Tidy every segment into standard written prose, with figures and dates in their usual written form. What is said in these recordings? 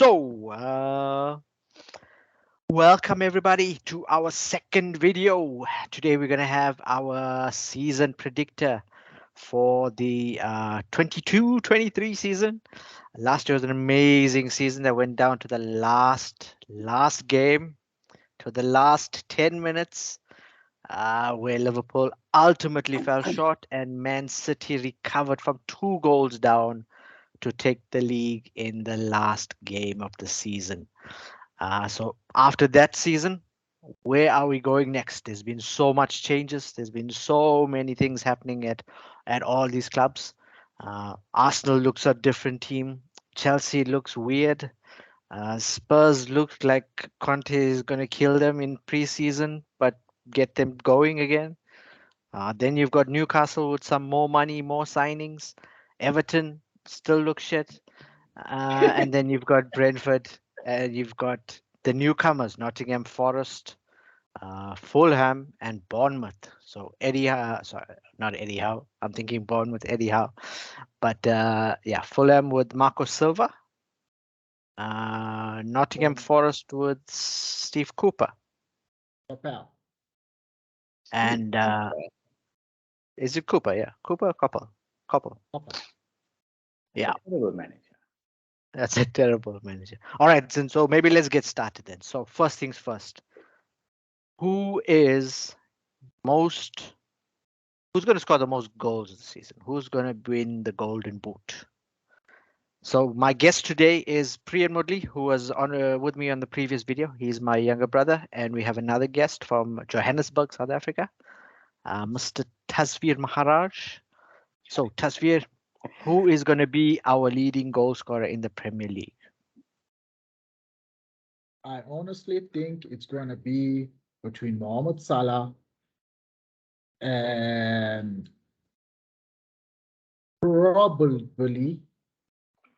Welcome everybody to our second video. Today we're going to have our season predictor for the 22-23 season. Last year was an amazing season that went down to the last game, to the last 10 minutes, where Liverpool ultimately fell short and Man City recovered from 2 goals down to take the league in the last game of the season. So after that season, where are we going next? There's been so much changes. There's been so many things happening at all these clubs. Arsenal looks a different team. Chelsea looks weird. Spurs looks like Conte is going to kill them in preseason, but get them going again. Then you've got Newcastle with some more money, more signings. Everton still looks shit. And then you've got Brentford. You've got the newcomers, Nottingham Forest, Fulham, and Bournemouth. So sorry, not Eddie Howe. I'm thinking Bournemouth, Eddie Howe. But yeah, Fulham with Marco Silva. Nottingham Forest with Steve Cooper. And is it Cooper? Yeah, Cooper, Couple. Yeah. Terrible manager. That's a terrible manager. All right, so maybe let's get started then. So first things first. Who's going to score the most goals of the season? Who's going to win the Golden Boot? So my guest today is Priyan Mudli, who was on with me on the previous video. He's my younger brother, and we have another guest from Johannesburg, South Africa, Mr. Tasveer Maharaj. So Tasveer, who is going to be our leading goal scorer in the Premier League? I honestly think it's going to be between Mohamed Salah and probably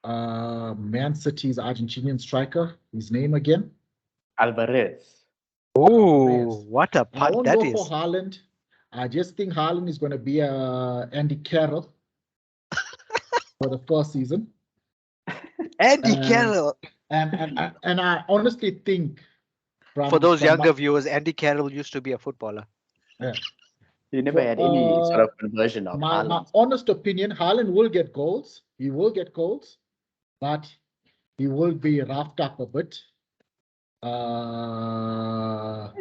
Man City's Argentinian striker. His name again? Alvarez. Oh, what a punt I won't that go is. for Haaland. I just think Haaland is going to be Andy Carroll for the first season. Andy Carroll. And I honestly think for those younger viewers, Andy Carroll used to be a footballer. Yeah. He never had any sort of conversion of my Haaland. honest opinion, Haaland will get goals. He will get goals, but he will be roughed up a bit. You're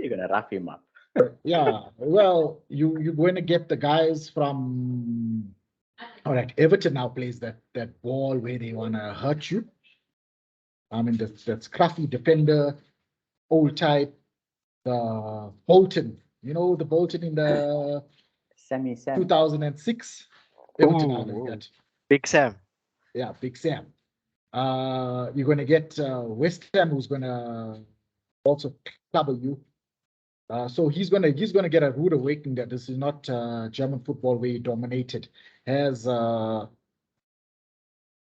going to rough him up. Yeah, well, you're going to get the guys from, all right, Everton now plays that ball where they want to hurt you. I mean, that scruffy defender, old type, the Bolton, the Bolton in the Sammy 2006. Everton now going to get. Big Sam. Yeah, Big Sam. You're going to get West Ham, who's going to also trouble you. So he's gonna get a rude awakening that this is not German football where he dominated.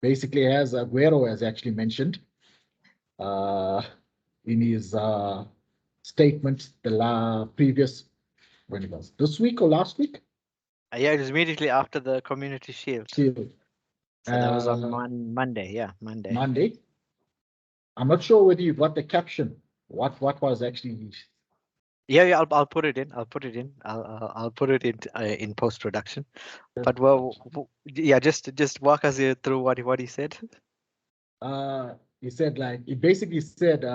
Basically has Aguero, as actually mentioned in his statement the previous, when it was this week or last week. Yeah, it was immediately after the Community Shield. So that was on Monday. Yeah, Monday. I'm not sure whether you got the caption. What was actually. Yeah, I'll put it in. I'll put it in post production. But yeah, just walk us through what he said. He said he basically said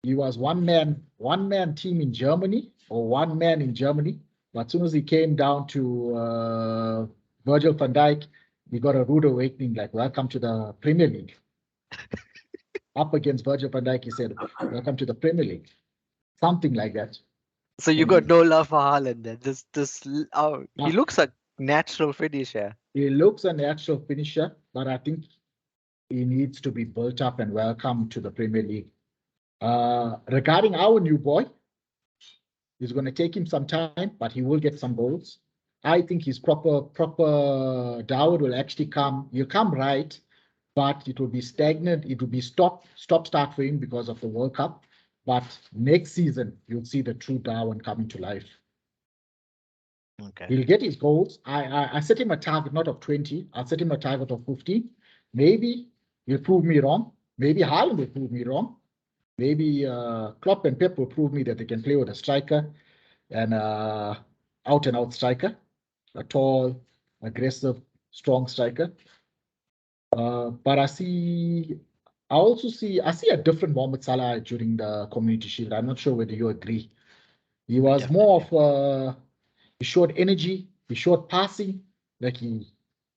he was one man team in Germany, or one man in Germany. But as soon as he came down to Virgil van Dijk, he got a rude awakening. Like, welcome to the Premier League. Up against Virgil van Dijk, he said, welcome to the Premier League. Something like that. So you got no love for Haaland then? He looks a natural finisher. He looks a natural finisher, but I think he needs to be built up and welcome to the Premier League. Regarding our new boy, it's going to take him some time, but he will get some goals. I think his proper Dawood will actually come. He'll come right, but it will be stagnant. It will be stop-start for him because of the World Cup. But next season, you'll see the true Darwin coming to life. Okay. He'll get his goals. I set him a target not of 20. I'll set him a target of 15. Maybe he'll prove me wrong, Maybe Haaland will prove me wrong. Maybe Klopp and Pep will prove me that they can play with a striker and out and out striker, a tall, aggressive, strong striker. But I see a different Mohamed Salah during the Community Shield. I'm not sure whether you agree. He was more of he showed energy, he showed passing, like he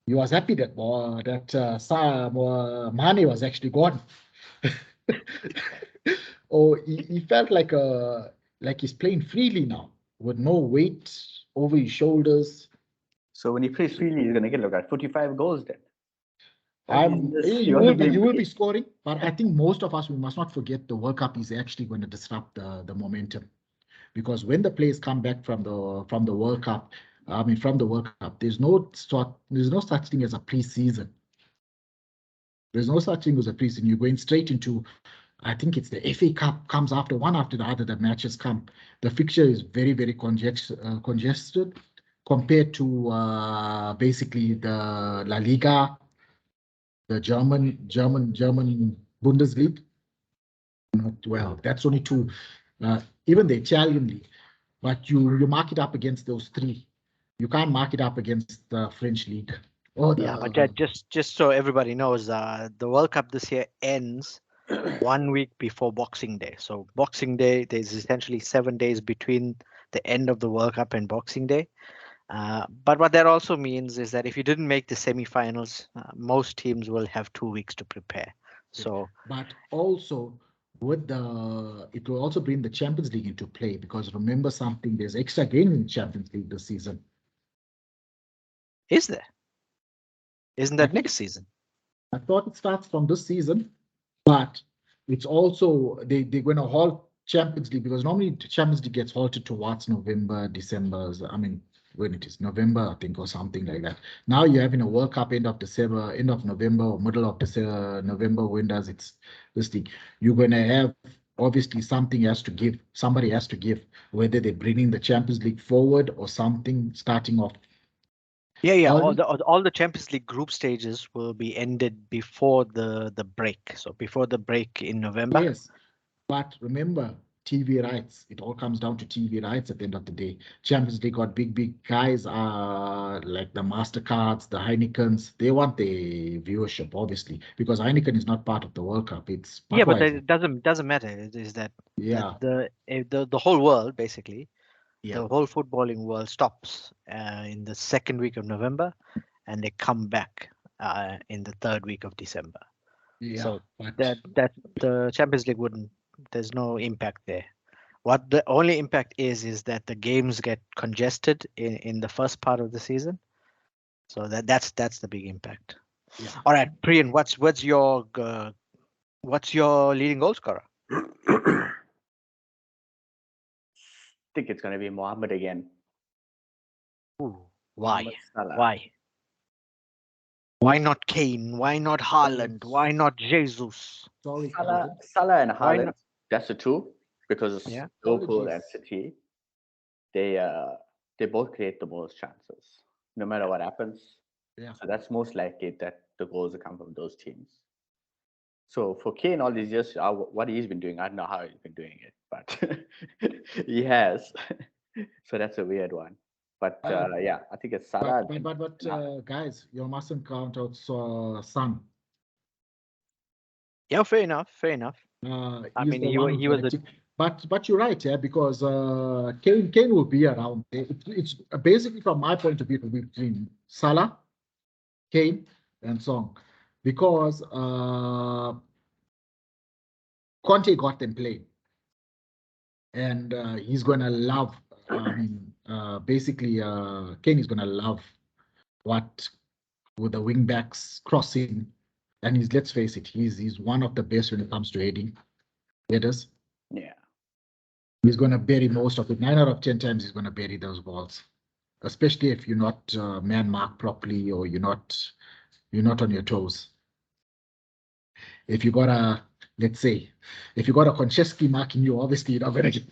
was happy that Mane was actually gone. Or he felt like he's playing freely now with no weight over his shoulders. So when he plays freely, he's gonna get like 45 goals then. He will be scoring, but I think most of us, we must not forget the World Cup is actually going to disrupt the momentum, because when the players come back from the World Cup, there's no such thing as a pre-season. There's no such thing as a pre-season. You're going straight into, I think it's the FA Cup comes after one after the other. The matches come. The fixture is very, very congested compared to basically the La Liga, the German Bundesliga. Well, that's only two. Even the Italian league, but you mark it up against those three. You can't mark it up against the French league. But just so everybody knows, the World Cup this year ends 1 week before Boxing Day. So Boxing Day, there's essentially 7 days between the end of the World Cup and Boxing Day. But what that also means is that if you didn't make the semi-finals, most teams will have 2 weeks to prepare. So, but also it will also bring the Champions League into play, because remember something, there's extra games in the Champions League this season. is there? Isn't that next season? I thought it starts from this season, but it's also they're going to halt Champions League, because normally the Champions League gets halted towards November, December. I mean, when it is November, I think, or something like that. Now you're having a World Cup end of December, end of November, or middle of December, November. When does it this thing? You're going to have, obviously, somebody has to give, whether they're bringing the Champions League forward or something starting off. Yeah. All the Champions League group stages will be ended before the break. So before the break in November. Yes, but remember, TV rights. It all comes down to TV rights at the end of the day. Champions League got big guys, like the MasterCards, the Heinekens. They want the viewership, obviously, because Heineken is not part of the World Cup. It's but it doesn't matter. It is that the whole world, basically, the whole footballing world stops in the second week of November, and they come back in the third week of December. So that the Champions League wouldn't. There's no impact there. What the only impact is that the games get congested in the first part of the season. So that's the big impact. Yeah. All right, Priyan, what's your leading goal scorer? I think it's going to be Mohammed again. Ooh, why? Why not Kane? Why not Haaland? Why not Jesus? Salah and Haaland, that's the two, because Liverpool and City, they both create the most chances, no matter what happens. Yeah. So that's most likely that the goals will come from those teams. So for Kane, all these years, what he's been doing, I don't know how he's been doing it, but he has. So that's a weird one. But I think it's Salah. But guys, you mustn't count out Son. Yeah, fair enough. I mean, he was But you're right, because Kane will be around. It's basically, from my point of view, to be between Salah, Kane, and Song, because Conte got them playing, and he's gonna love. Basically, Kane is gonna love what with the wing backs crossing, and let's face it, he's one of the best when it comes to headers. Yeah. He's going to bury most of it. 9 out of 10 times he's going to bury those balls, especially if you're not man marked properly, or you're not on your toes. If you got a Konchesky marking you, obviously you're not going to get.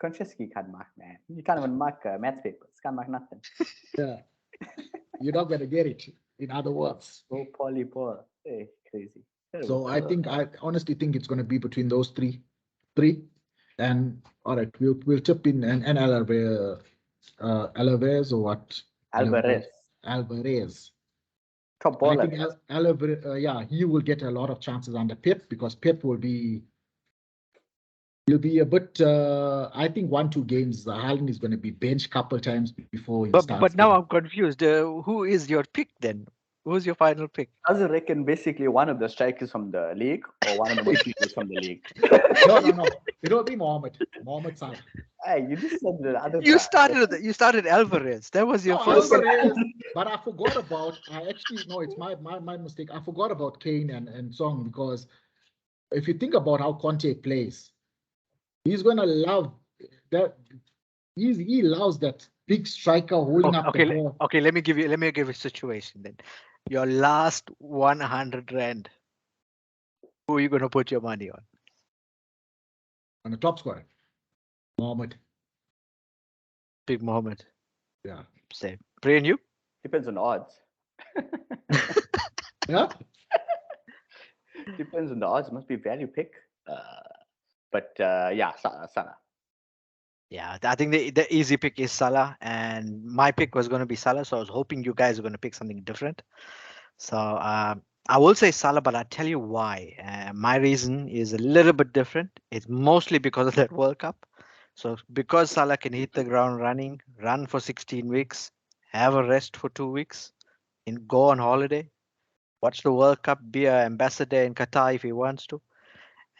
Konchesky can't mark, man. You can't even mark maths papers. Can't mark nothing. Yeah, you're not going to get it. In other words, so poorly poor. Hey, crazy. So I honestly think it's going to be between those three. And all right, we'll chip in and Alvarez or what? Alvarez, Alvarez. top I baller. think Alvarez, yeah, he will get a lot of chances under Pep because Pep will be. He'll be a bit. I think 1-2 games. Haaland is going to be benched a couple times before he starts. But now I'm confused. Who is your pick then? Who's your final pick? I was reckon basically one of the strikers from the league or one of the midfielders from the league. No. It will be Mohamed Salah. Hey, you just said the other You guy. started Alvarez. That was your No, first. Alvarez, but I forgot about. I actually no, it's my mistake. I forgot about Kane and Song because if you think about how Conte plays, he's gonna love that. He loves that big striker holding up the ball. Okay, let me give you a situation then. Your last 100 rand. Who are you gonna put your money on? On the top scorer, Mohamed. Big Mohamed. Yeah. Same. Pray and you? Depends on the odds. Yeah. Depends on the odds. Must be value pick. But yeah, Salah. Yeah, I think the easy pick is Salah, and my pick was going to be Salah, so I was hoping you guys were going to pick something different. So I will say Salah, but I'll tell you why. My reason is a little bit different. It's mostly because of that World Cup. So because Salah can hit the ground running, run for 16 weeks, have a rest for 2 weeks, and go on holiday, watch the World Cup, be an ambassador in Qatar if he wants to,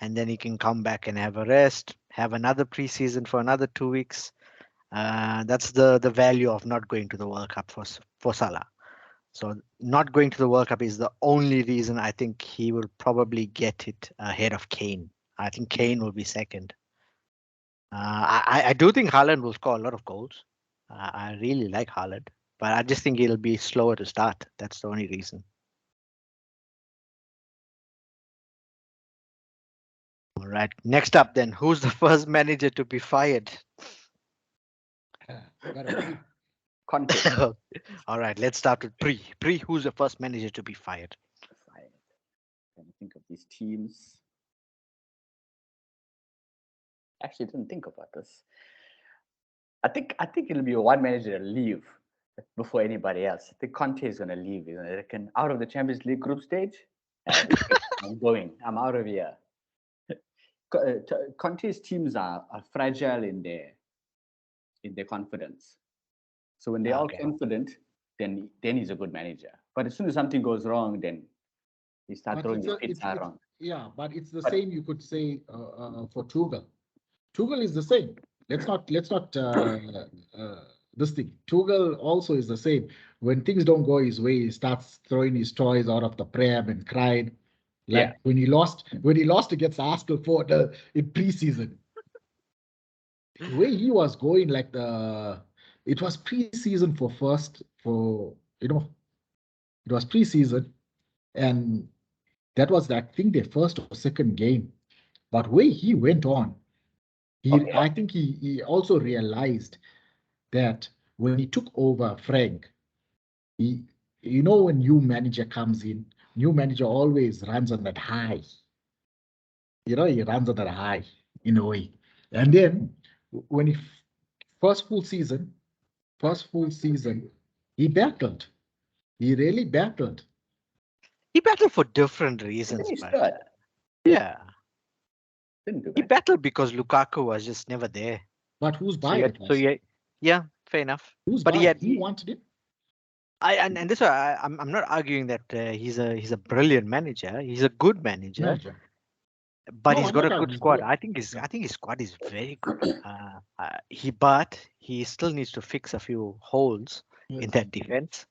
and then he can come back and have a rest, have another preseason for another 2 weeks. That's the value of not going to the World Cup for Salah. So not going to the World Cup is the only reason I think he will probably get it ahead of Kane. I think Kane will be second. I do think Haaland will score a lot of goals. I really like Haaland, but I just think he'll be slower to start. That's the only reason. All right. Next up, then, who's the first manager to be fired? Conte. All right. Let's start with Pre. Pre, who's the first manager to be fired? Fired. Can I think of these teams? Actually, didn't think about this. I think it'll be one manager to leave before anybody else. I think Conte is going to leave. I reckon out of the Champions League group stage. I'm going. I'm out of here. Conte's teams are fragile in their confidence. So when they're all confident, then he's a good manager. But as soon as something goes wrong, then he starts throwing his pizza around. Yeah, but it's the same you could say for Tuchel. Tuchel is the same. Let's not this thing. Tuchel also is the same. When things don't go his way, he starts throwing his toys out of the pram and crying. Like when he lost against Arsenal in preseason. The way he was going, like it was preseason it was preseason, and that was I think their first or second game. But way he went on, I think he also realized that when he took over Frank, when new manager comes in, new manager always runs on that high. He runs on that high in a way. And then when he first full season, he battled. He really battled. He battled for different reasons. Yeah. He battled because Lukaku was just never there. But who's buying it? Yeah, fair enough. Who's but buying? He wanted it. And this I'm not arguing that he's a brilliant manager. He's a good manager. But he's got a good squad. I think his squad is very good. He still needs to fix a few holes in that defense.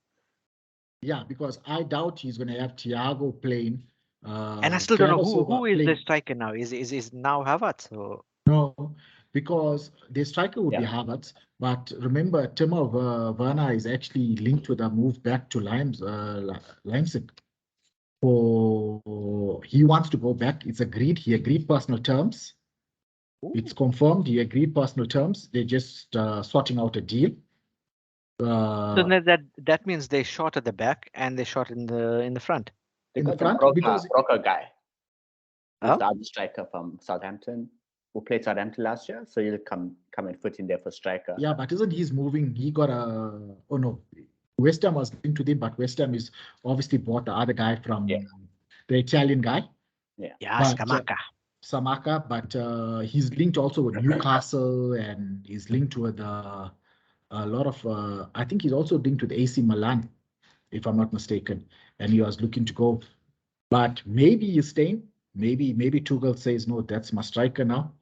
Yeah, because I doubt he's going to have Thiago playing. And I still don't know who is the striker now. Is now Havertz? Or? No, because the striker would be Havertz. But remember, Timo Werner is actually linked with a move back to Leipzig. He wants to go back. It's agreed. He agreed personal terms. Ooh. It's confirmed. He agreed personal terms. They're just sorting out a deal. So that means they shot at the back and they shot in the front. They in the got front Broca, because Broca guy. Who's Oh? the other striker from Southampton, who played Southampton last year. So he'll come and fit in there for striker. yeah, but isn't he's moving? He got a no. West Ham was linked to him, but West Ham is obviously bought the other guy from the Italian guy. Yeah, But, Scamacca. Samaka, but he's linked also with Newcastle, and he's linked with a lot of. I think he's also linked with AC Milan, if I'm not mistaken, and he was looking to go. But maybe he's staying. Maybe Tuchel says no, that's my striker now.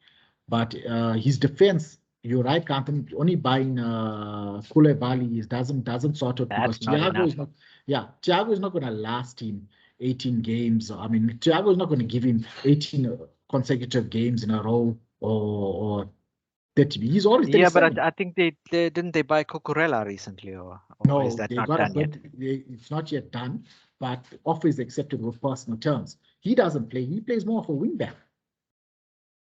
But his defense, you're right, Kantan, only buying Koulibaly doesn't sort of, because Thiago is not. Yeah, Thiago is not going to last him 18 games. I mean, Thiago is not going to give him 18 consecutive games in a row or 30. He's always 37. Yeah, but I think they didn't they buy Cucurella recently, or no, is that they not got done yet? it's not yet done, but the offer is accepted with personal terms. He doesn't play. He plays more of a wing back.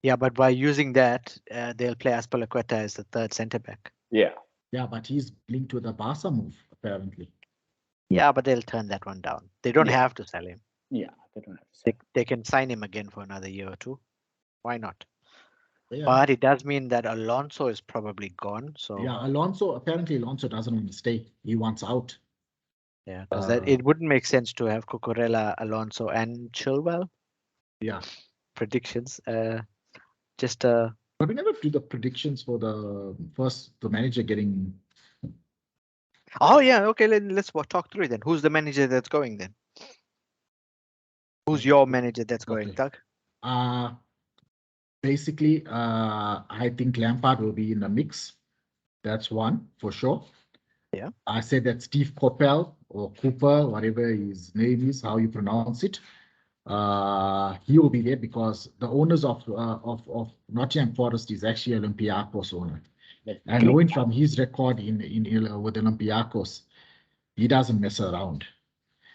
Yeah, but by using that, they'll play Azpilicueta as the third centre back. Yeah. Yeah, but he's linked to the Barca move, apparently. Yeah, but they'll turn that one down. They don't have to sell him. Yeah, they don't have to sell. They can sign him again for another year or two. Why not? Yeah. But it does mean that Alonso is probably gone. So yeah, apparently Alonso doesn't want to stay. He wants out. yeah, because it wouldn't make sense to have Cucurella, Alonso, and Chilwell. Yeah. Predictions. But we never do the predictions for the manager getting. Oh yeah, okay. Let's talk through it then. Who's the manager that's going then? Who's your manager that's going, Doug? Basically, I think Lampard will be in the mix. That's one for sure. Yeah. I said that Steve Coppell or Cooper, whatever his name is, how you pronounce it, he will be there because the owners of Nottingham Forest is actually Olympiacos owner. And knowing from his record with Olympiacos, he doesn't mess around.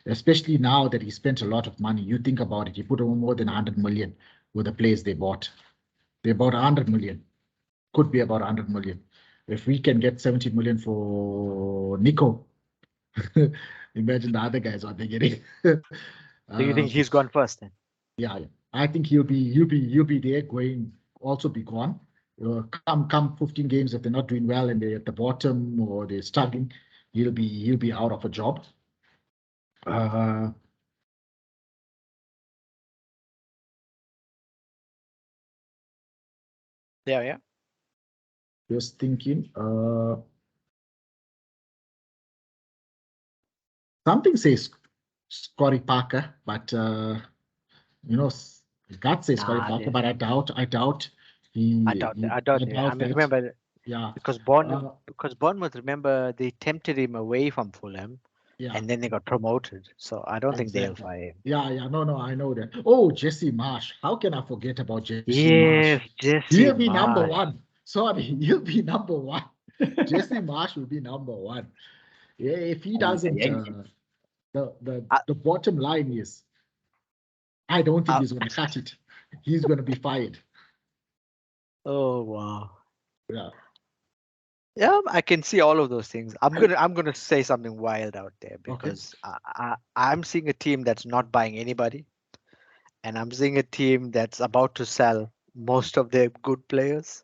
Especially now that he spent a lot of money. You think about it, he put more than 100 million with the players they bought. They bought 100 million. Could be about 100 million. If we can get 70 million for Nico, imagine the other guys what they're getting. Do you think he's gone first then? Yeah, I think he'll be there, also be gone. Come 15 games, if they're not doing well and they're at the bottom or they're struggling, he'll be out of a job. Yeah. Just thinking. Something says Scotty Parker, but God says Scotty Parker, but I doubt I doubt it. I mean, remember, because Bournemouth, remember, they tempted him away from Fulham, and then they got promoted. So I don't think they'll fire him. Yeah, no, I know that. Oh, Jesse Marsh. How can I forget about Jesse Marsh? He'll be number one. Sorry, he'll be number one. Jesse Marsh will be number one. Yeah, if he doesn't, the bottom line is, I don't think he's going to cut it. He's going to be fired. Oh wow. Yeah. Yeah, I can see all of those things. I'm gonna say something wild out there because I'm seeing a team that's not buying anybody, and I'm seeing a team that's about to sell most of their good players.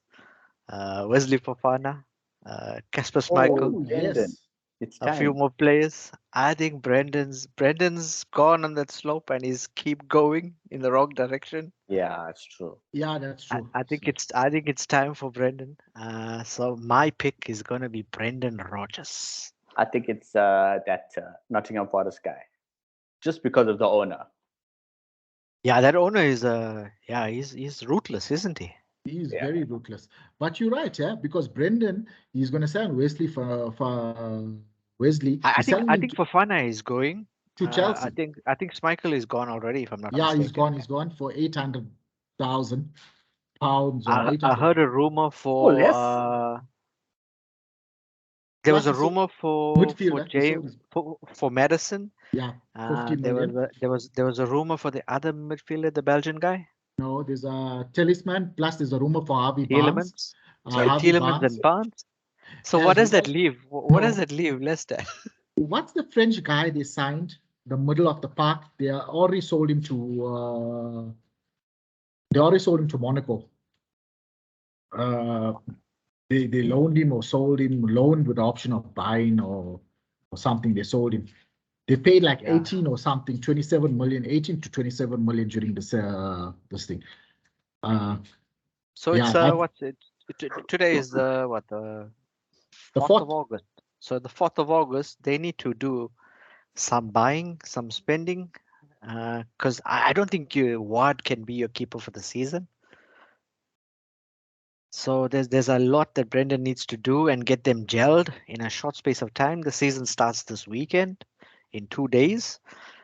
Wesley Fofana, Kasper Schmeichel, yes. It's a few more players. I think Brendan's gone on that slope and he's keep going in the wrong direction. Yeah, it's true. Yeah, that's true. I think it's time for Brendan. So my pick is gonna be Brendan Rodgers. I think it's that Nottingham Forest guy, just because of the owner. Yeah, that owner is he's ruthless, isn't he? He's very ruthless. But you're right, because Brendan, he's going to sign Wesley for Wesley. I think Fofana is going to Chelsea. I think Schmeichel is gone already, if I'm not mistaken. Yeah, he's gone for £800,000. I heard a rumor for there was a rumor for James for Madison. Yeah, 50 million. There was a rumor for the other midfielder, the Belgian guy. No, there's a Talisman, plus there's a rumor for Harvey Barnes. Tielemans and Barnes. So what does that leave? What does that leave, Leicester? What's the French guy they signed? the middle of the park. They are already sold him to. They already sold him to Monaco. They loaned him or sold him, loaned with the option of buying or something. They sold him. They paid like 18 or something, 27 million, 18 to 27 million during this thing. So yeah, it's what's it? Today is the what the 4th of August. So the 4th of August, they need to do some buying, some spending, because I don't think Ward can be your keeper for the season. So there's a lot that Brendan needs to do and get them gelled in a short space of time. The season starts this weekend, in 2 days.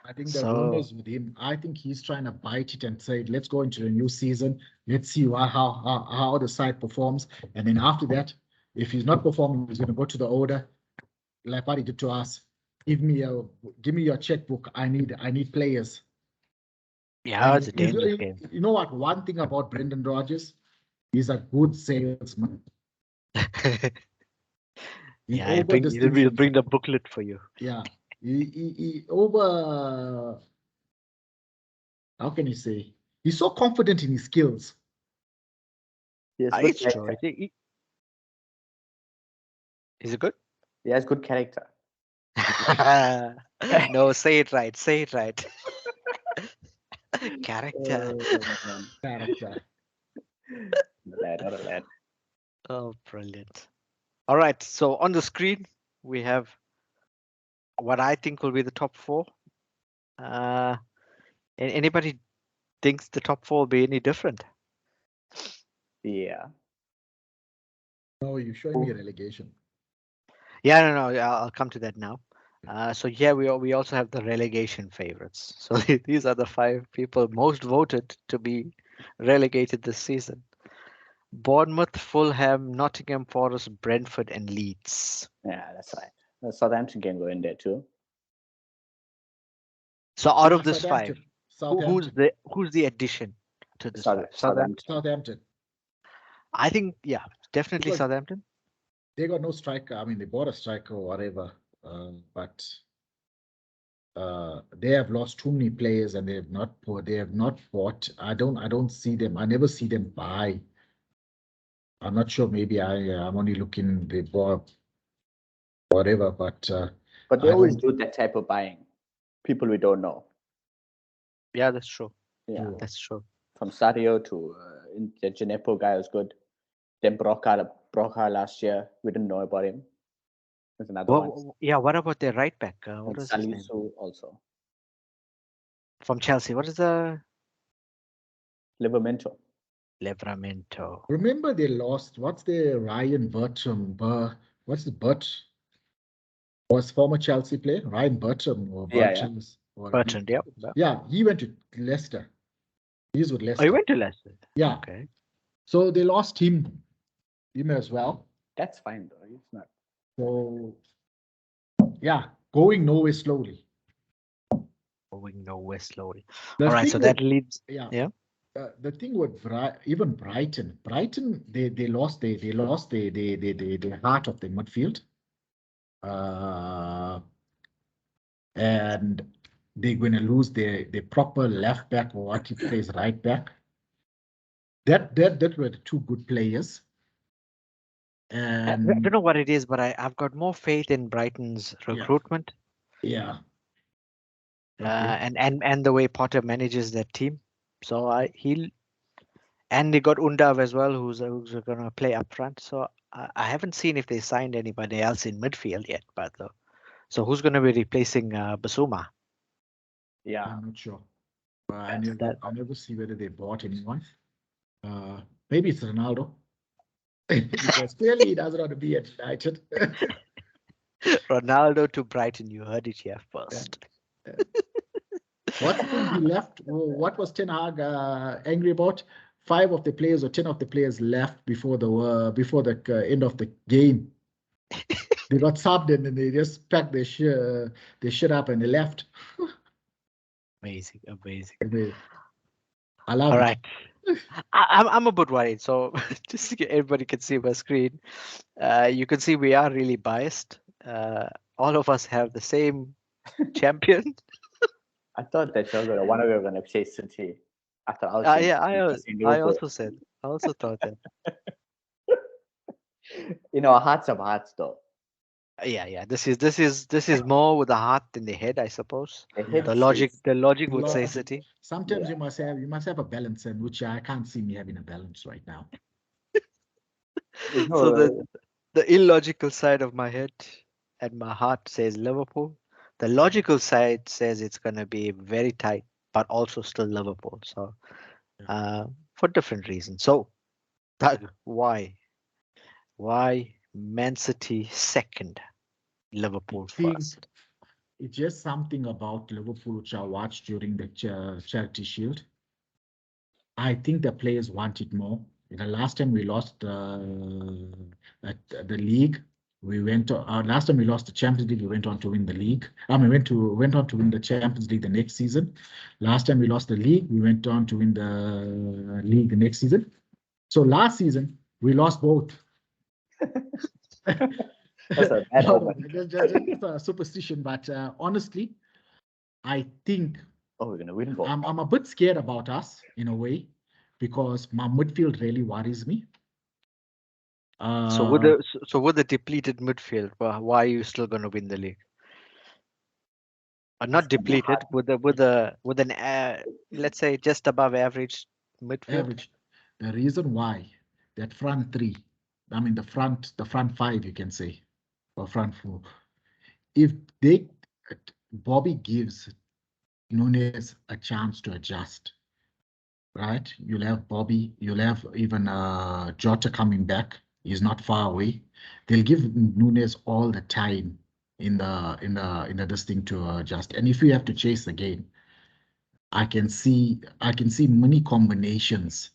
I think the rumors with him, I think he's trying to bite it and say, let's go into the new season. Let's see how the side performs. And then after that, if he's not performing, he's going to go to the order, like what he did to us. Give me your checkbook. I need players. Yeah, it's a dangerous game. You know what? One thing about Brendan Rodgers, he's a good salesman. Yeah, he'll bring the booklet for you. Yeah. How can you say? He's so confident in his skills. It's true. Is it good? He has good character. No, say it right. Say it right. Character. Character. Lad. Oh, brilliant. All right. So on the screen, we have what I think will be the top 4. Anybody thinks the top 4 will be any different? Yeah. No, you're showing me a relegation. Yeah, no, I'll come to that now. So yeah, we also have the relegation favorites. So these are the 5 people most voted to be relegated this season. Bournemouth, Fulham, Nottingham Forest, Brentford, and Leeds. Yeah, that's right. The Southampton can go in there too. So out of this 5, who's the addition to this 5? Southampton. I think, yeah, definitely Because Southampton. They got no striker. I mean, they bought a striker or whatever, but they have lost too many players, and they have not bought. I don't see them. I never see them buy. I'm not sure. Maybe I'm only looking. They bought whatever, but they always do that type of buying. People we don't know. Yeah, that's true. Yeah, that's true. From Sadio to the Genepo guy was good. Then Broca last year, we didn't know about him. There's another one. Yeah, what about their right back? What is his name? Also. From Chelsea. What is the Livramento. Remember they lost. What's the Ryan Bertram? What's the was former Chelsea player Ryan Bertram or Bertram? Bertrand, yeah. Yeah, he went to Leicester. He's with Leicester. Oh, he went to Leicester. Yeah. Okay. So they lost him as well. That's fine though. It's not. So yeah, going nowhere slowly. All right, so that leads. Yeah. The thing with even Brighton, they lost the heart of the midfield, and they're going to lose the proper left back or what he plays right back. That were the 2 good players. And I don't know what it is, but I've got more faith in Brighton's recruitment. Yeah. Okay. And the way Potter manages that team. So and they got Undav as well, who's going to play up front. So I haven't seen if they signed anybody else in midfield yet, but so who's going to be replacing Basuma? Yeah, I'm not sure. I never see whether they bought anyone. Maybe it's Ronaldo. Because clearly he doesn't want to be at United. Ronaldo to Brighton, you heard it here first. What he left? What was Ten Hag angry about? 5 of the players or 10 of the players left before the end of the game. They got subbed and then they just packed their shit up and they left. Amazing. I love it. All it. right. I'm a bit worried. So just so everybody can see my screen, you can see we are really biased. All of us have the same champion. I thought that one of you were going to say City. After I was saying Yeah, I Liverpool. also thought that. In our hearts of hearts, though. Yeah. This is more with the heart than the head, I suppose. The head The logic says- would say Logic. City. Sometimes Yeah. you must have a balance, and which I can't see me having a balance right now. There's So no- the illogical side of my head and my heart says Liverpool. The logical side says it's going to be very tight, but also still Liverpool. So, for different reasons. So, Doug, why? Why Man City second, Liverpool think first? It's just something about Liverpool which I watched during the Charity Shield. I think the players want it more. The last time we lost at the league, we went to, last time we lost the Champions League, we went on to win the league. We went on to win the Champions League the next season. Last time we lost the league, we went on to win the league the next season. So last season we lost both. That's a bad omen. Just a superstition, but honestly, I think we're going to win both. I'm a bit scared about us in a way because my midfield really worries me. So with the depleted midfield, why are you still going to win the league? Not depleted, with an let's say just above average midfield. Average. The reason why that front three, the front five, you can say, or front four, if Bobby gives Nunes a chance to adjust, right? You'll have Bobby, you'll have even Jota coming back. He's not far away. They'll give Nunes all the time in the this thing to adjust. And if we have to chase the game, I can see many combinations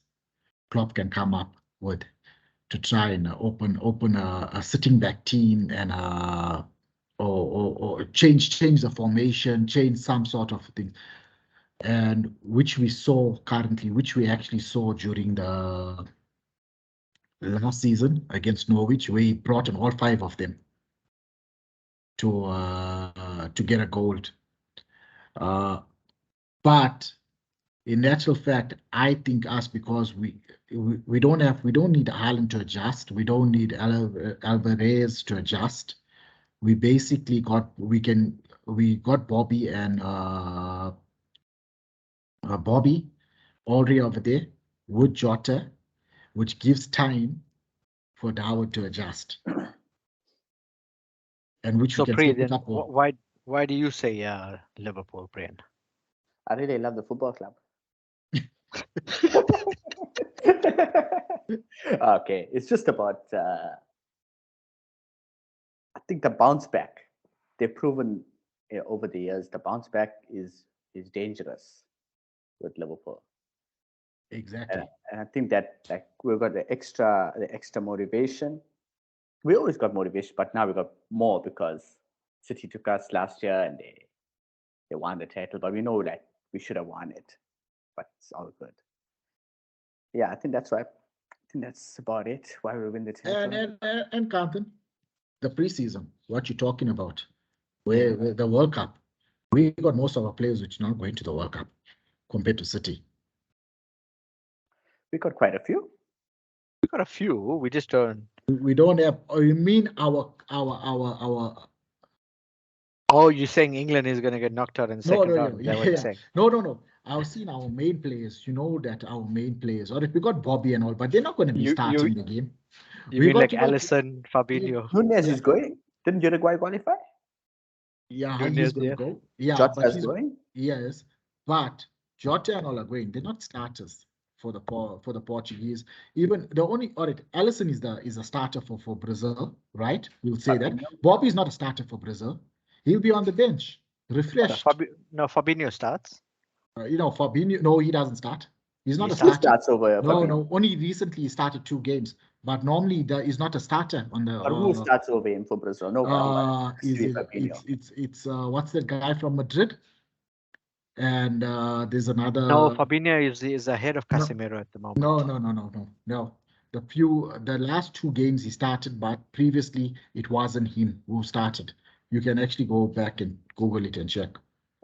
Klopp can come up with to try and open a sitting back team and or change the formation, change some sort of thing. And which we saw currently, which we actually saw during the last season against Norwich, where he brought in all five of them to get a goal. But in actual fact, I think us, because we don't need Haaland to adjust, we don't need Alvarez to adjust. We basically got Bobby and Bobby already over there with Jota, which gives time for Darwood to adjust, and which So we can Pri, still pick then up on. why do you say Liverpool, Brian? I really love the football club. Okay, it's just about I think the bounce back. They've proven over the years the bounce back is dangerous with Liverpool. Exactly. And I think that we've got the extra motivation. We always got motivation, but now we got more because City took us last year and they won the title. But we know that we should have won it, but it's all good. Yeah, I think that's right. I think that's about it. Why we win the title. And Kanthan, the preseason, what you're talking about, where the World Cup, we got most of our players which are not going to the World Cup compared to City. We got quite a few. We got a few. We just don't. We don't have. Oh, you mean our? Oh, you're saying England is going to get knocked out in the second round? Is that what you're saying? No. I was seeing our main players. You know that our main players, or if we got Bobby and all, but they're not going to be starting the game. You mean like Alisson, Fabinho? Nunes is going. Didn't Uruguay qualify? Yeah, Nunes, he's going to go. Yeah, Jota but is going. Yes, but Jota and all are going. They're not starters for the Portuguese. Even the only Alisson is a starter for Brazil, right? We'll say that. Bobby is not a starter for Brazil. He'll be on the bench, refreshed. No, Fabinho starts. Fabinho. No, he doesn't start. He's not a starter. starter. Starts over. No. Only recently he started 2 games, but normally he's not a starter on the. But who starts over him for Brazil? No. It's what's that guy from Madrid? And there's another. No, Fabinho is ahead of Casemiro at the moment. No. The last 2 games he started, but previously it wasn't him who started. You can actually go back and Google it and check.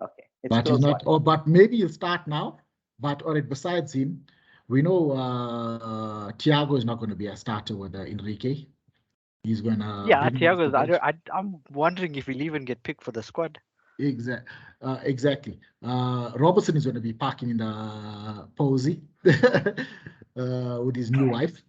Okay. It's but he's close not. one. Or but maybe he'll start now. But or besides him, we know Thiago is not going to be a starter with Enrique. He's gonna Yeah, bring him off the Thiago's. bench. I'm wondering if he'll even get picked for the squad. Exactly. Robertson is going to be parking in the posy with his new wife.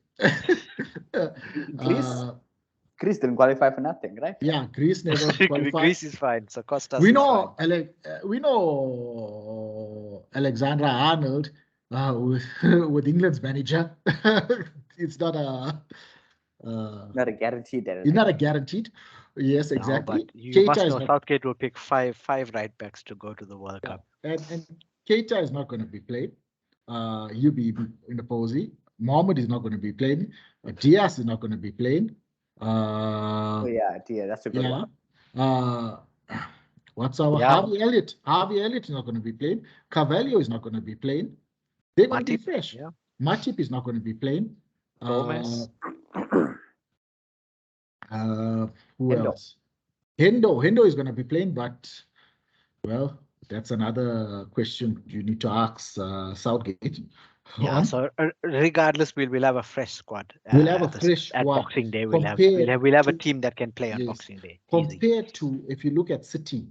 Greece didn't qualify for nothing, right? Yeah, Greece never qualified. Greece is fine. So Costas We is know, fine. we know Alexandra Arnold with, with England's manager. It's not a. Not a guaranteed. It's not a guaranteed. Yes, No, exactly. but you Keita must is know not. Southgate will pick five right backs to go to the World Cup. And Keita is not going to be played. You'll be in the posy. Mohamed is not going to be playing. Diaz is not going to be playing. Oh yeah, that's a good one. What's our Harvey Elliott? Harvey Elliott is not going to be playing. Carvalho is not going to be playing. They're going to be fresh. Yeah. Matip is not going to be playing. Gomez. Who else? Hendo is going to be playing, but well, that's another question you need to ask Southgate. Yeah, so regardless, we'll have a fresh squad. We'll have a fresh at squad. Boxing Day. We'll have a team that can play on Boxing Day. Compared to if you look at City,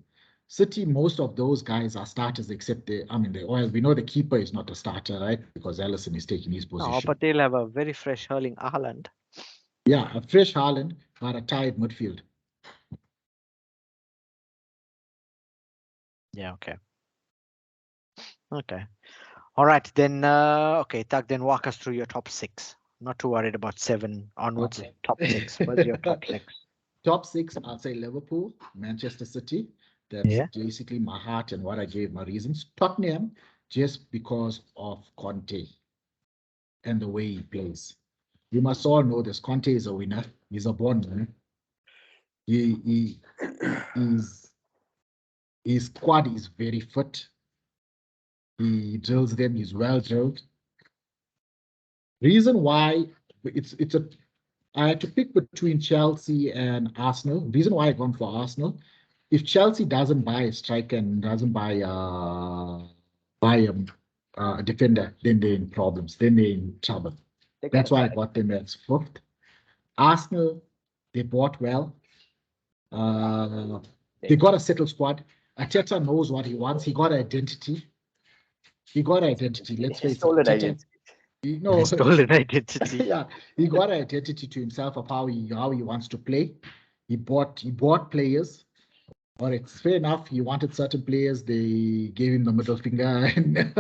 most of those guys are starters except we know the keeper is not a starter, right? Because Alisson is taking his position. No, but they'll have a very fresh Erling Haaland. Yeah, a fresh Haaland, but a tired midfield. Yeah, okay. Okay. All right, then, okay, Tag, then walk us through your top six. Not too worried about 7 onwards. Okay. Top 6. What's your top 6? Top 6, I'll say Liverpool, Manchester City. That's basically my heart and what I gave my reasons. Tottenham, just because of Conte and the way he plays. You must all know this. Conte is a winner. He's a born winner. His squad is very fit. He drills them. He's well drilled. Reason why I had to pick between Chelsea and Arsenal. Reason why I gone for Arsenal. If Chelsea doesn't buy a striker and doesn't buy a defender, then they're in problems. Then they're in trouble. That's why I got them as 4th. Arsenal, they bought well. They got a settled squad. Arteta knows what he wants. He got identity. Let's face it. Stolen identity. Yeah, he got an identity to himself of how he wants to play. He bought players. Or it's fair enough. He wanted certain players. They gave him the middle finger and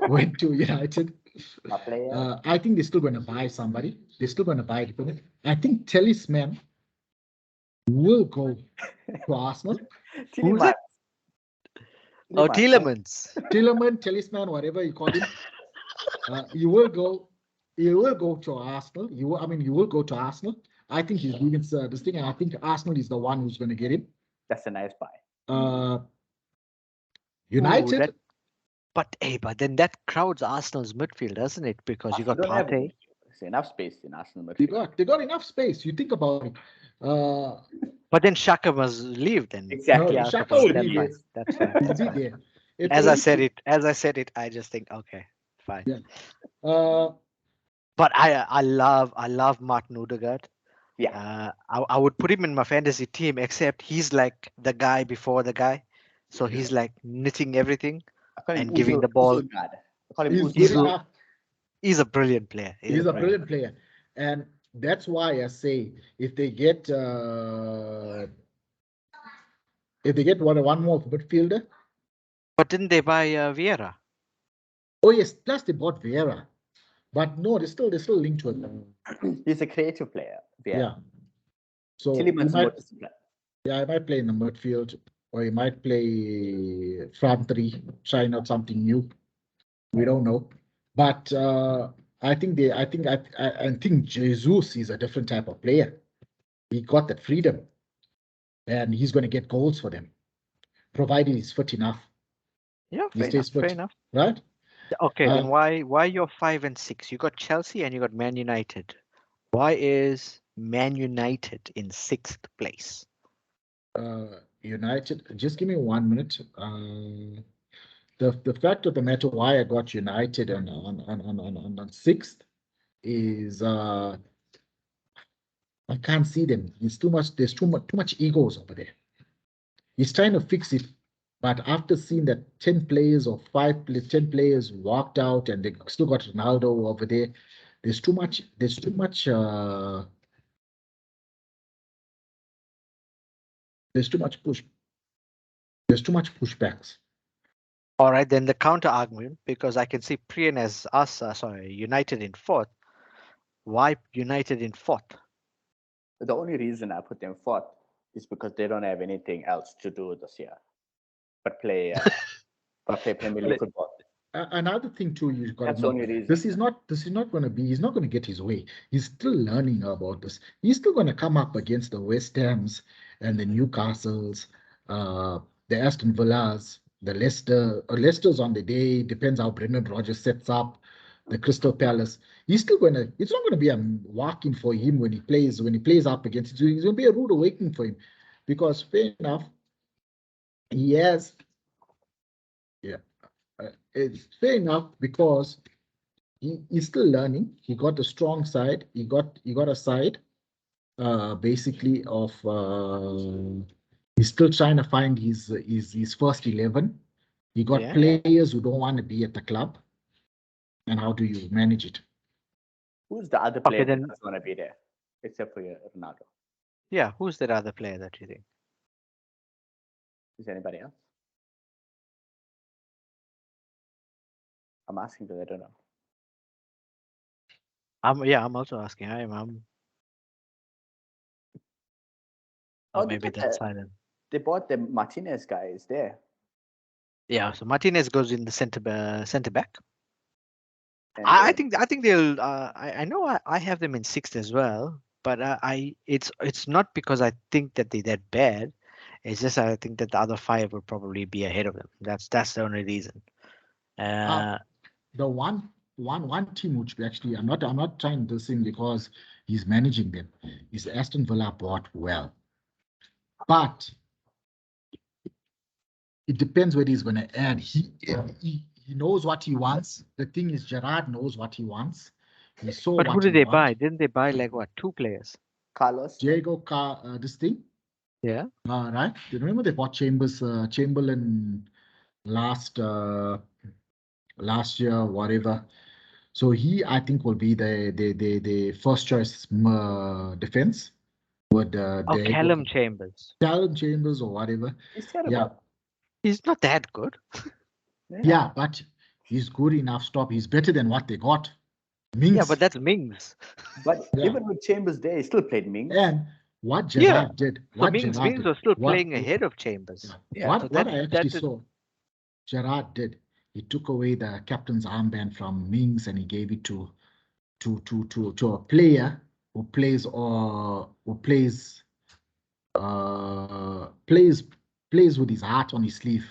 went to United. I think they're still going to buy somebody. They're still going to buy it. I think Talisman will go to Arsenal. Who's it? Oh, Tielemans. Talisman, whatever you call him. You will go to Arsenal. You will go to Arsenal. I think he's leaving this thing, and I think Arsenal is the one who's going to get him. That's a nice buy. United. But then that crowds Arsenal's midfield, doesn't it? Because you got Partey. Enough space in Arsenal midfield. They got enough space. You think about it. But then Xhaka must leave then. Exactly. Yeah, Xhaka will leave. That's fine. As I said it, I just think, okay, fine. Yeah. But I love Martin Odegaard. Yeah. I would put him in my fantasy team, except he's like the guy before the guy. So he's like knitting everything and giving the ball. He's a brilliant player. He's a brilliant player. And that's why I say if they get one more midfielder. But didn't they buy Vieira? Oh yes, plus they bought Vieira. But no, they're still linked to it. He's a creative player. Yeah. So I might play in the midfield, or he might play front 3, trying out something new. We don't know. But I think Jesus is a different type of player. He got that freedom, and he's going to get goals for them, provided he's fit enough. Yeah, fair enough. Right? Okay, then why you're 5 and 6? You got Chelsea and you got Man United. Why is Man United in 6th place? United. Just give me 1 minute. the fact of the matter why I got United on sixth is I can't see them. There's too much egos over there. He's trying to fix it, but after seeing that 10 players or 10 players walked out and they still got Ronaldo over there, there's too much push. There's too much pushbacks. All right, then the counter argument, because I can see Priyan as us, United in fourth. Why United in fourth? The only reason I put them fourth is because they don't have anything else to do this year but play Premier League football. Another thing too, you've got That's to the know, only reason. this is not going to be, he's not going to get his way. He's still learning about this. He's still going to come up against the West Hams and the Newcastles, the Aston Villas, the Leicester's on the day, depends how Brendan Rodgers sets up, the Crystal Palace. He's still going to, it's not going to be a walking for him when he plays up against it. It's going to be a rude awakening for him because fair enough, he has, it's fair enough because he's still learning. He got a strong side. He got a side basically of he's still trying to find his first 11. He got players who don't want to be at the club. And how do you manage it? Who's the other player that doesn't want to be there except for Ronaldo? Yeah, who's that other player that you think? Is there anybody else? I'm asking because I don't know. I'm also asking. Maybe that's silent. They bought the Martinez guy. Is there? Yeah, so Martinez goes in the centre back. I think they'll. I know I have them in sixth as well, but it's not because I think that they're that bad. It's just I think that the other five will probably be ahead of them. That's the only reason. The one team which we actually, I'm not trying to sing because he's managing them, is Aston Villa bought well. But it depends what he's going to add. He knows what he wants. The thing is, Gerrard knows what he wants. He saw but what who did he they wants. buy? Didn't they buy like what, 2 players? Carlos. Diego this thing. Yeah. Right. Do you remember they bought Chamberlain last year, whatever. So he, I think, will be the first choice defense. With Callum Chambers. Callum Chambers or whatever. He's terrible. Yeah. He's not that good. Yeah, but he's good enough. He's better than what they got. Mings. Yeah, but that's Mings. But even with Chambers there, he still played Mings. And what Gerrard did. Mings was still playing ahead of Chambers. Yeah. What I actually saw Gerrard did, he took away the captain's armband from Mings and he gave it to a player who plays with his heart on his sleeve.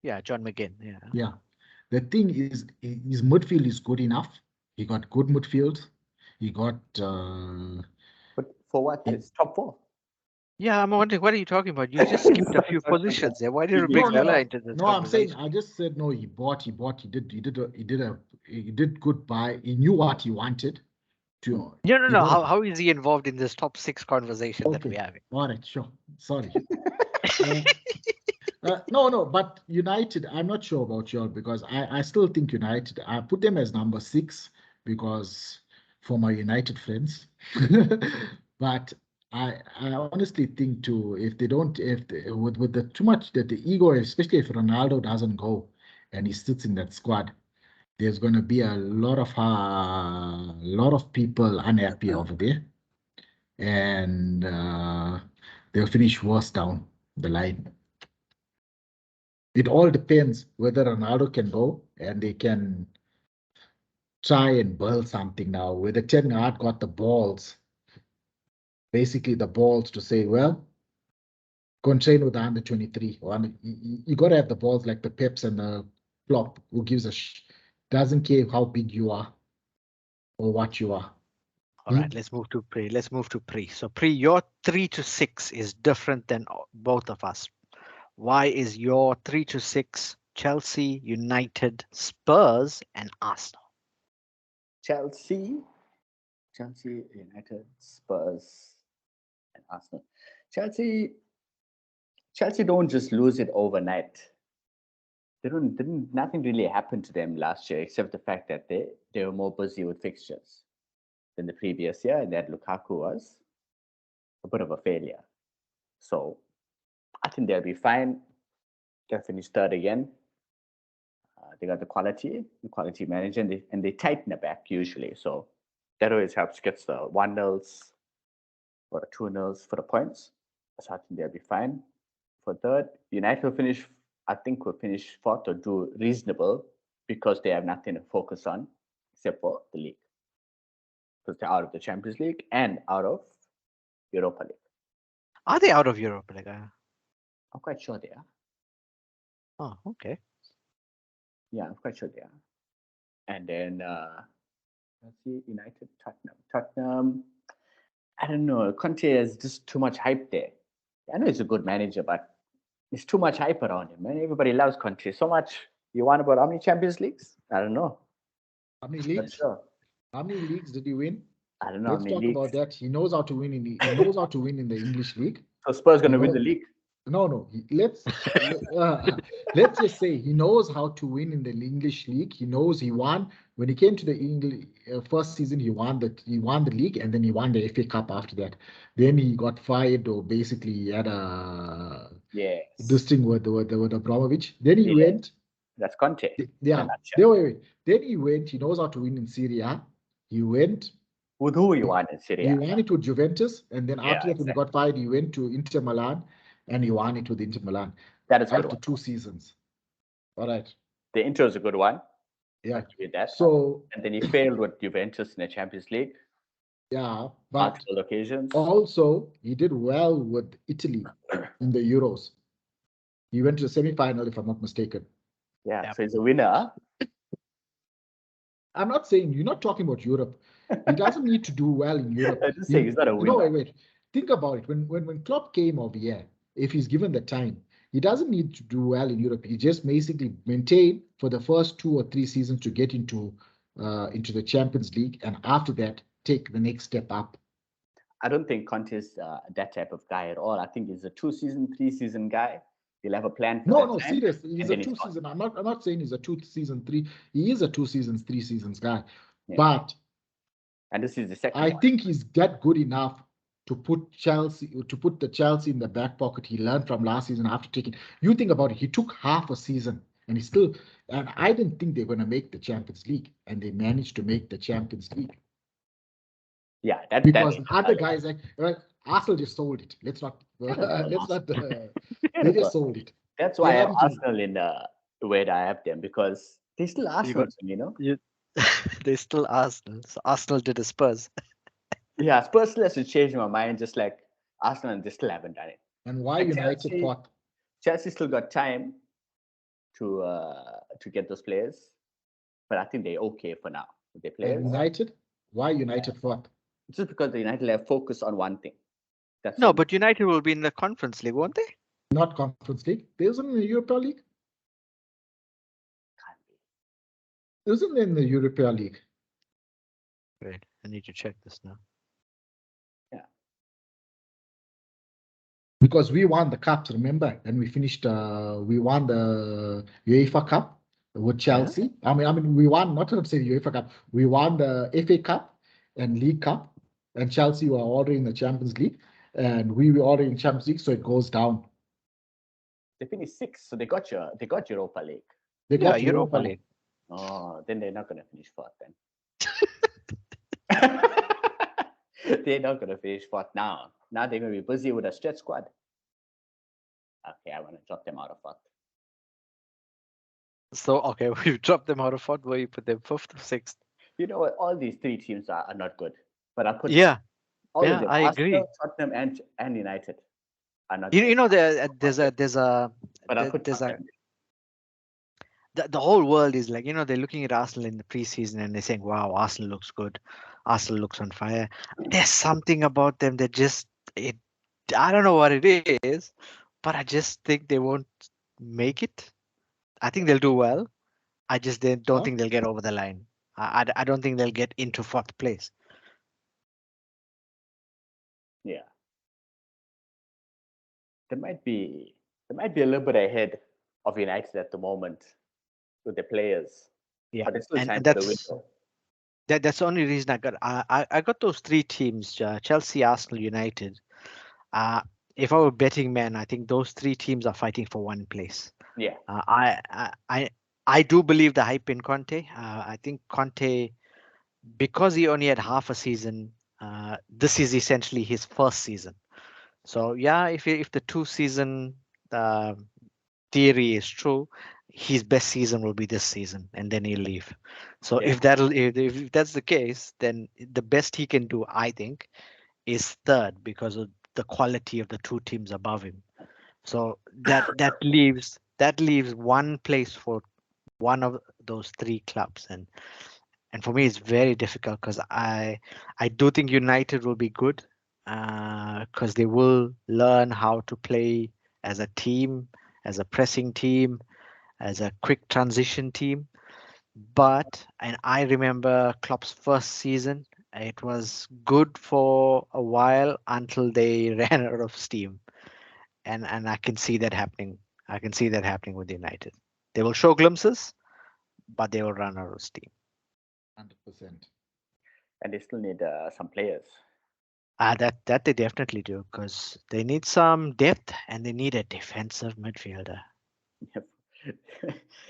Yeah, John McGinn. Yeah. The thing is, his midfield is good enough. He got good midfield. He got. But for what? It's top 4. Yeah, I'm wondering, what are you talking about? You just skipped a few positions there. Why did you bring Villa into this? No, I'm saying, I just said no. He bought. He did good buy. He knew what he wanted. No. How is he involved in this top 6 conversation that we're having? All right, sure. Sorry. No, but United, I'm not sure about y'all because I still think United, I put them as number 6 because for my United friends. But I honestly think too, with the too much that the ego, especially if Ronaldo doesn't go and he sits in that squad, there's going to be a lot of people unhappy over there, and they'll finish worse down the line. It all depends whether Ronaldo can go and they can try and build something now. Whether Ten Hag got the balls, basically the balls to say, well, go and train with the under 23. You got to have the balls like the Peps and the Klopp, who gives doesn't care how big you are or what you are. All right, let's move to Pri. So Pri, your 3 to 6 is different than both of us. Why is your 3 to 6 Chelsea, United, Spurs, and Arsenal. Chelsea, United, Spurs, and Arsenal. Chelsea don't just lose it overnight. Nothing really happened to them last year except the fact that they were more busy with fixtures than the previous year, and that Lukaku was a bit of a failure. So I think they'll be fine. They'll finish third again. They got the quality manager, and they tighten the back usually. So that always helps, gets the 1-0s or the 2-0s for the points. So I think they'll be fine. For third, United will finish, I think will finish fourth or do reasonable because they have nothing to focus on except for the league. Because they're out of the Champions League and out of Europa League. Are they out of Europe? Like, I'm quite sure they are. oh, okay. Yeah, I'm quite sure they are. And then let's see, United, Tottenham. I don't know. Conte has just too much hype there. I know he's a good manager, but there's too much hype around him, man. Everybody loves Conte so much. You won about how many Champions Leagues? I don't know. How many Not leagues? sure. How many leagues did he win? I don't know Let's how many talk leagues. about that. He knows how to win he knows how to win in the English league. So Spurs going to You win know- the league. No. Let's just say he knows how to win in the English league. He knows he won when he came to the English first season. He won the league, and then he won the FA Cup after that. Then he got fired, or basically he had a this thing with Abramovich. Then he went. That's Conte. Yeah. Then he went. He knows how to win in Serie A. He went. With who you won in Serie A? He won it with Juventus, and then after that, when he exactly. got fired, he went to Inter Milan, and he won it with Inter Milan. That is good after one. 2 seasons. All right. The Inter is a good one. Yeah. I'll give you that. So and then he failed with Juventus in the Champions League. yeah, but multiple occasions. also he did well with Italy in the Euros. He went to the semi-final, if I'm not mistaken. Yeah, Yep. so he's a winner. I'm not saying you're not talking about Europe. He doesn't need to do well in Europe. I'm just saying he's not a winner. No, wait. Think about it. When Klopp came over here, if he's given the time, he doesn't need to do well in Europe. He just basically maintain for the first 2 or 3 seasons to get into the Champions League, and after that, take the next step up. I don't think Conte is that type of guy at all. I think he's a 2-season, 3-season guy. He'll have a plan for No, time, seriously. He's and a then he's 2-season. I'm not saying he's a 2-season, 3. He is a 2 seasons, 3 seasons guy. Yeah. But and this is the second I one. think he's that good enough to put the Chelsea in the back pocket. He learned from last season after taking. You think about it. He took half a season, and and I didn't think they're going to make the Champions League, and they managed to make the Champions League. Yeah, Because other guys like Arsenal just sold it. Let's not. They just sold it. That's why I have haven't even- Arsenal in the way that I have them, because they still Arsenal, you know. They still Arsenal. So Arsenal did a Spurs. Yeah, Spurs still has to change my mind, just like Arsenal, and they still haven't done it. And why And United Chelsea- fought? Chelsea still got time to get those players, but I think they're okay for now with their players. And United? Why United fought? Just because the United have focused on one thing. That's No, all. but United will be in the Conference League, won't they? Not Conference League. They wasn't in the Europa League. Can't be. They wasn't in the Europa League. Wait, I need to check this now. Because we won the cups, remember? And we finished. We won the UEFA Cup with Chelsea. I mean, we won. Not to say the UEFA Cup. We won the FA Cup and League Cup, and Chelsea were already in the Champions League, and we were already in Champions League, so it goes down. They finished 6th, so they got Europa League. They Yeah, got Europa League. Oh, then they're not going to finish 4th then. They're not going to finish 4th now. Now they're going to be busy with a stretch squad. Okay, I want to drop them out of 4th. So, okay, we've dropped them out of 4th, where you put them 5th or 6th. You know what? All these 3 teams are not good. But I put Yeah, all yeah, of them. I Arsenal, agree. Tottenham and United are not You good. know there's a But I put there's a Tottenham. the whole world is like, they're looking at Arsenal in the preseason and they're saying, wow, Arsenal looks good. Arsenal looks on fire. There's something about them that I don't know what it is, but I just think they won't make it. I think they'll do well. I just don't Huh? think they'll get over the line. I don't think they'll get into fourth place. Yeah. They might be a little bit ahead of United at the moment with the players, Yeah, but there's still and time for the that's window. that's the only reason I got. I got those three teams: Chelsea, Arsenal, United. Uh, if I were a betting man, I think those three teams are fighting for one place. Yeah. I do believe the hype in Conte. I think Conte, because he only had half a season, this is essentially his first season. So yeah, if the two season uh, theory is true, his best season will be this season, and then he'll leave. So Yeah. if that's the case, then the best he can do, I think, is third because of the quality of the two teams above him. So that leaves one place for one of those three clubs, and for me it's very difficult because I do think United will be good because they will learn how to play as a team, as a pressing team, as a quick transition team. But and I remember Klopp's first season, it was good for a while until they ran out of steam, and I can see that happening. I can see that happening with United. They will show glimpses, but they will run out of steam. 100%. And they still need some players. That they definitely do because they need some depth and they need a defensive midfielder.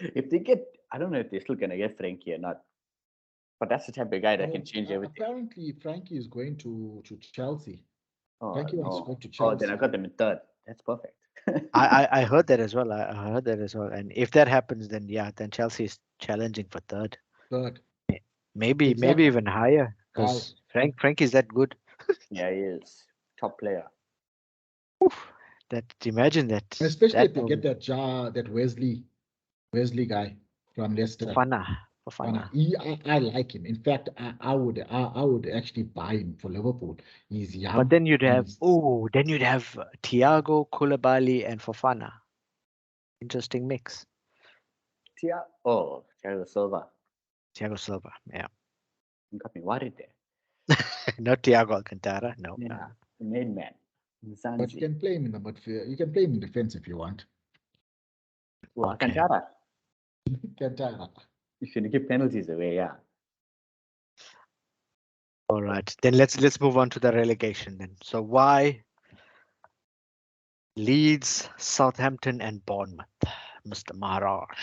If they get, I don't know if they're still gonna get Frankie or not, but that's the type of guy that can change everything. Apparently, Frankie is going to Chelsea. Oh Frankie wants to no! go to Oh, then I Chelsea. got them in third. That's perfect. I heard that as well. I heard that as well. And if that happens, then yeah, then Chelsea is challenging for third. Third. Maybe Exactly. even higher Why? because Frank is that good. Yeah, he is top player. Oof, that imagine Especially that if they get that Wesley guy from Leicester. Fofana. I like him. In fact, I would actually buy him for Liverpool. He's young. But then you'd have he's- Thiago, Koulibaly, and Fofana. Interesting mix. Thiago Silva. Thiago Silva, yeah. You got me worried there. Not Thiago Alcantara, no. Yeah, the main man. But you Mzansi. can play him in the midfield. You can play him in defense if you want. Well, Okay. Alcantara. Cantara. You shouldn't give penalties away. Yeah. All right, then let's move on to the relegation then. So why Leeds, Southampton, and Bournemouth, Mr. Maharaj?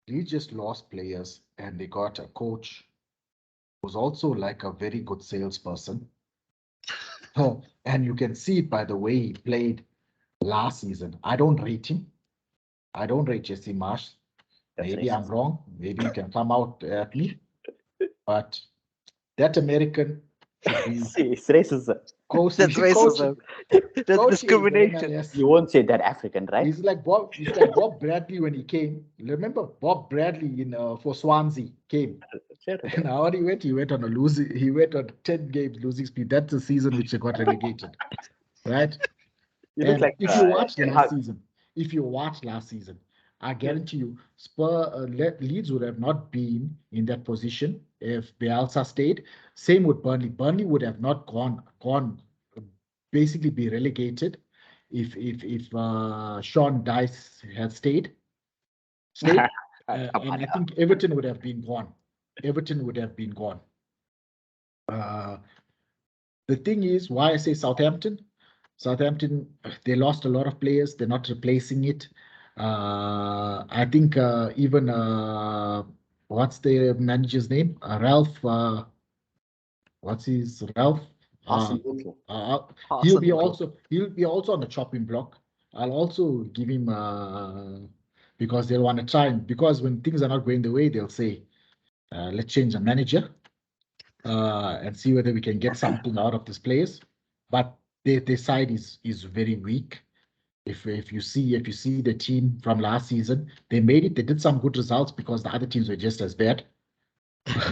He just lost players, and they got a coach who's also like a very good salesperson. And you can see it by the way he played last season. I don't rate him. I don't rate Jesse Marsh. That's Maybe I'm racist. wrong. Maybe you can come out at me. But that American should be See, it's racism. coach. That's racism. That's discrimination. You won't say that African, right? He's like Bob Bradley when he came. Remember Bob Bradley in for Swansea came. And how he went? He went on a losing. He went on 10 games losing speed. That's the season which they got relegated, right? You look And like if you watch Ten last Hag. season, I guarantee you, Leeds would have not been in that position if Bielsa stayed. Same with Burnley. Burnley would have not gone, basically be relegated if Sean Dice had stayed. And I think Everton would have been gone. Everton would have been gone. The thing is, why I say Southampton, they lost a lot of players. They're not replacing it. I think even what's the manager's name? Ralph. What's his Ralph? Arsenal neutral. He'll Arsenal. be also on the chopping block. I'll also give him because they'll want to try because when things are not going the way, they'll say, let's change the manager and see whether we can get something out of this players. But their side is very weak. If you see the team from last season, they made it. They did some good results because the other teams were just as bad.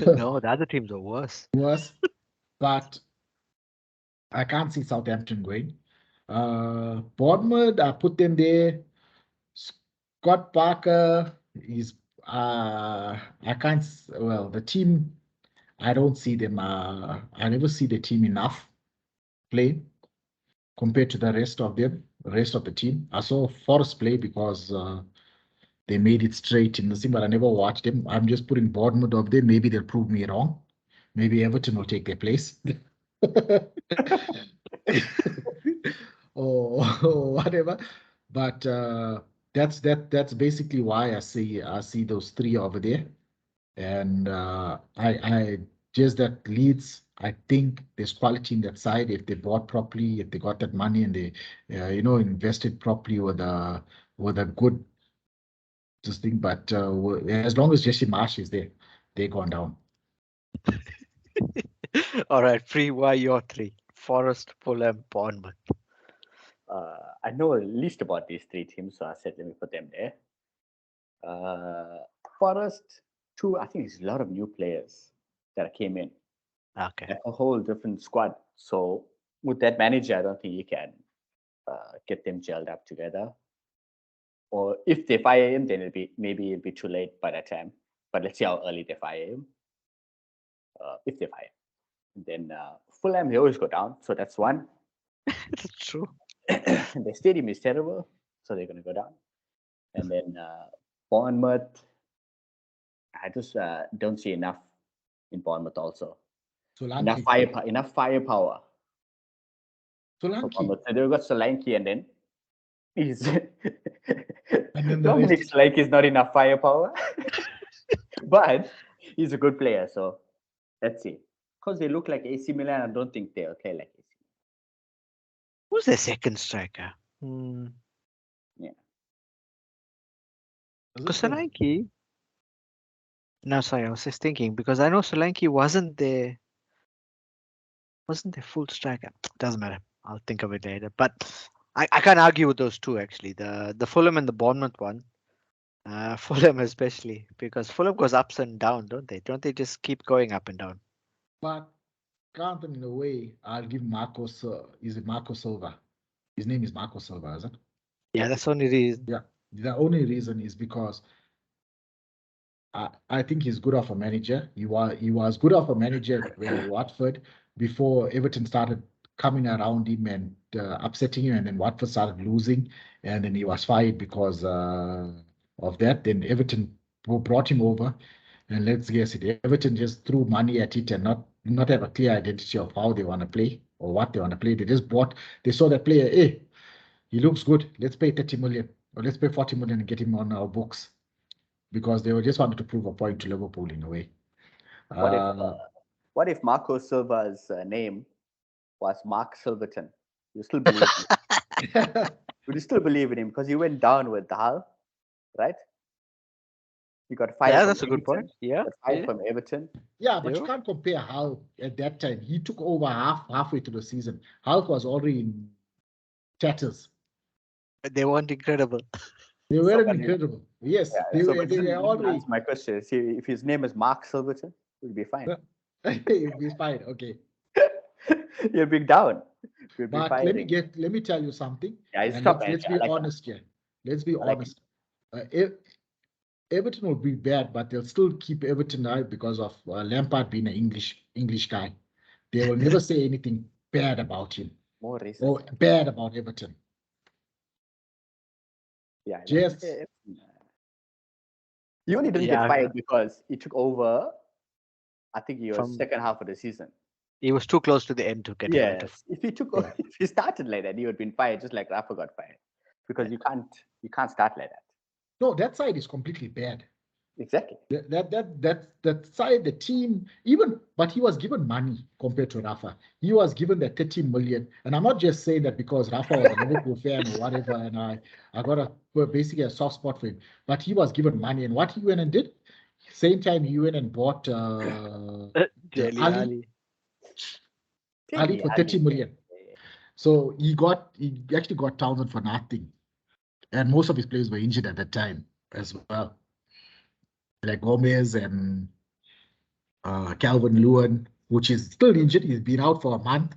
No, the other teams are worse. Worse, but I can't see Southampton going. Bournemouth, I put them there. Scott Parker is I can't well the team I don't see them I never see the team enough play compared to the rest of the team. I saw Forest play because they made it straight in the sim, but I never watched them. I'm just putting Bournemouth up there. Maybe they'll prove me wrong. Maybe Everton will take their place. or whatever. But that's basically why I see those three over there. And I just that Leeds, I think there's quality in that side if they bought properly, if they got that money and they invested properly with a good this thing. But as long as Jesse Marsh is there, they're gone down. All right, Free, why your three? Forest, Fulham, Bournemouth. I know least about these three teams, so I said let me put them there. Forest, two, I think there's a lot of new players that came in. Okay. Like a whole different squad. So with that manager, I don't think you can get them gelled up together. Or if they fire him, then maybe it'll be too late by that time. But let's see how early they fire him. If they fire him. Then Fulham, they always go down. So that's one. That's true. The stadium is terrible, so they're going to go down. And then Bournemouth, I just don't see enough in Bournemouth also. Enough firepower. Solanke. So they've got Solanke, and then he's then Dominic Solanke is not enough firepower, but he's a good player. So let's see. Because they look like AC Milan, I don't think they'll play like AC. Who's their second striker? Yeah. Because Solanke. No, sorry, I was just thinking because I know Solanke wasn't their full striker. Doesn't matter. I'll think of it later. But I can't argue with those two actually. The Fulham and the Bournemouth one. Fulham especially because Fulham goes ups and down, don't they? Don't they just keep going up and down? But count them in a way. I'll give Marcos. Is it Marco Silva? His name is Marco Silva, isn't it? Yeah, that's the only reason. Yeah, the only reason is because I think he's good off a manager. He was good off a manager with Watford before Everton started coming around him and upsetting him, and then Watford started losing, and then he was fired because of that. Then Everton brought him over, and let's guess it, Everton just threw money at it and not have a clear identity of how they want to play or what they want to play. They saw that player, hey, he looks good. Let's pay 30 million or let's pay 40 million and get him on our books. Because they were just wanted to prove a point to Liverpool in a way. What if Marco Silva's name was Mark Silverton? You still believe in him? Would you still believe in him? Because he went down with Hull, right? He got fired. Yeah, that's a good point. Yeah. Fired from Everton. Yeah, but you can't compare Hull at that time. He took over halfway through the season. Hull was already in tatters. They weren't incredible. They weren't incredible. Yes, yeah, they were always. My question. See, if his name is Mark Silverton, he'll be fine. He'll be fine. Okay. You'll be down. But let me tell you something. Yeah, let's be honest here. Let's be honest. Everton will be bad, but they'll still keep Everton out because of Lampard being an English guy. They will never say anything bad about him. More racist. Or bad about Everton. Yeah. Yes. He only didn't get fired because he took over. I think he was second half of the season. He was too close to the end to get out of. If he started like that, he would have been fired just like Rafa got fired. Because you can't start like that. No, that side is completely bad. Exactly. That side, the team, but he was given money compared to Rafa. He was given that 30 million. And I'm not just saying that because Rafa was a Liverpool fan or whatever, and I got basically a soft spot for him. But he was given money. And what he went and did, same time he went and bought Ali for 30 million. So he actually got Townsend for nothing. And most of his players were injured at that time as well. Like Gomez and Calvert-Lewin, which is still injured. He's been out for a month.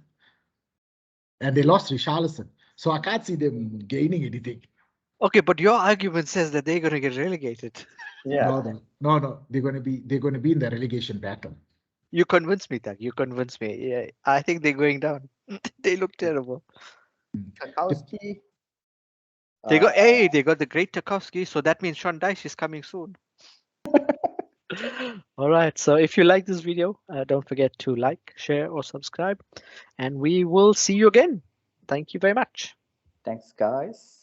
And they lost Richarlison. So I can't see them gaining anything. Okay, but your argument says that they're going to get relegated. Yeah. No. They're going to be in the relegation battle. You convinced me, Doug. You convinced me. Yeah, I think they're going down. They look terrible. Tarkowski. They got Uh, they got the great Tarkowski, so that means Sean Dyche is coming soon. All right. So if you like this video, don't forget to like, share, or subscribe, and we will see you again. Thank you very much. thanks, guys.